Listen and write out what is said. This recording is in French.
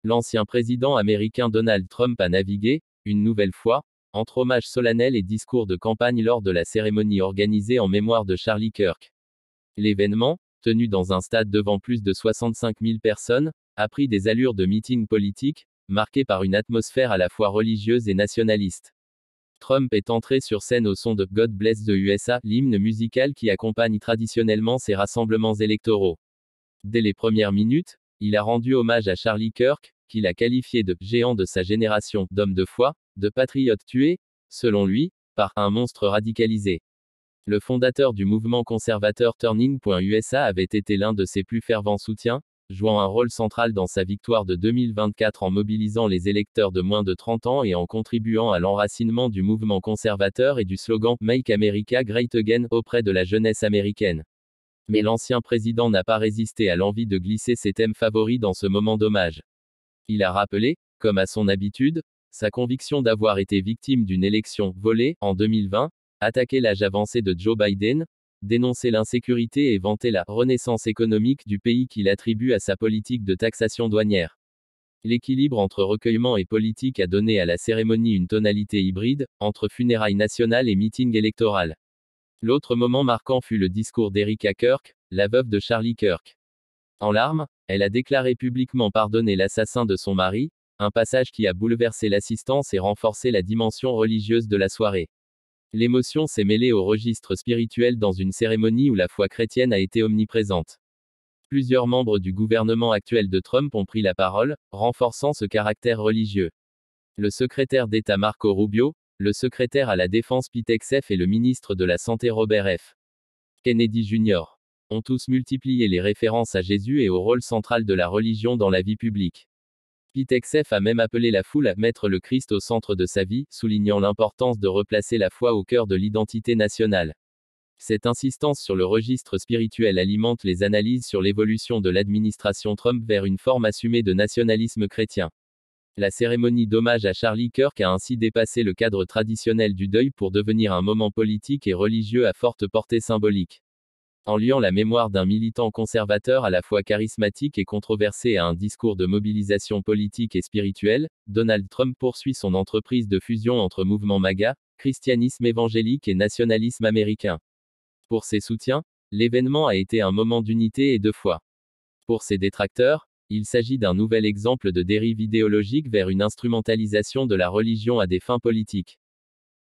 L'ancien président américain Donald Trump a navigué, une nouvelle fois, entre hommages solennels et discours de campagne lors de la cérémonie organisée en mémoire de Charlie Kirk. L'événement, tenu dans un stade devant plus de 65 000 personnes, a pris des allures de meeting politique, marqué par une atmosphère à la fois religieuse et nationaliste. Trump est entré sur scène au son de God Bless the USA, l'hymne musical qui accompagne traditionnellement ces rassemblements électoraux. Dès les premières minutes, il a rendu hommage à Charlie Kirk, qu'il a qualifié de géant de sa génération, d'homme de foi, de patriote tué, selon lui, par un monstre radicalisé. Le fondateur du mouvement conservateur Turning.USA avait été l'un de ses plus fervents soutiens, jouant un rôle central dans sa victoire de 2024 en mobilisant les électeurs de moins de 30 ans et en contribuant à l'enracinement du mouvement conservateur et du slogan Make America Great Again auprès de la jeunesse américaine. Mais l'ancien président n'a pas résisté à l'envie de glisser ses thèmes favoris dans ce moment d'hommage. Il a rappelé, comme à son habitude, sa conviction d'avoir été victime d'une élection volée en 2020, attaqué l'âge avancé de Joe Biden, dénoncé l'insécurité et vanté la renaissance économique du pays qu'il attribue à sa politique de taxation douanière. L'équilibre entre recueillement et politique a donné à la cérémonie une tonalité hybride, entre funérailles nationales et meeting électoral. L'autre moment marquant fut le discours d'Erika Kirk, la veuve de Charlie Kirk. En larmes, elle a déclaré publiquement pardonner l'assassin de son mari, un passage qui a bouleversé l'assistance et renforcé la dimension religieuse de la soirée. L'émotion s'est mêlée au registre spirituel dans une cérémonie où la foi chrétienne a été omniprésente. Plusieurs membres du gouvernement actuel de Trump ont pris la parole, renforçant ce caractère religieux. Le secrétaire d'État Marco Rubio, le secrétaire à la défense Pete Hegseth et le ministre de la Santé Robert F. Kennedy Jr. ont tous multiplié les références à Jésus et au rôle central de la religion dans la vie publique. Pete Hegseth a même appelé la foule à mettre le Christ au centre de sa vie, soulignant l'importance de replacer la foi au cœur de l'identité nationale. Cette insistance sur le registre spirituel alimente les analyses sur l'évolution de l'administration Trump vers une forme assumée de nationalisme chrétien. La cérémonie d'hommage à Charlie Kirk a ainsi dépassé le cadre traditionnel du deuil pour devenir un moment politique et religieux à forte portée symbolique. En liant la mémoire d'un militant conservateur à la fois charismatique et controversé à un discours de mobilisation politique et spirituelle, Donald Trump poursuit son entreprise de fusion entre mouvement MAGA, christianisme évangélique et nationalisme américain. Pour ses soutiens, l'événement a été un moment d'unité et de foi. Pour ses détracteurs, il s'agit d'un nouvel exemple de dérive idéologique vers une instrumentalisation de la religion à des fins politiques.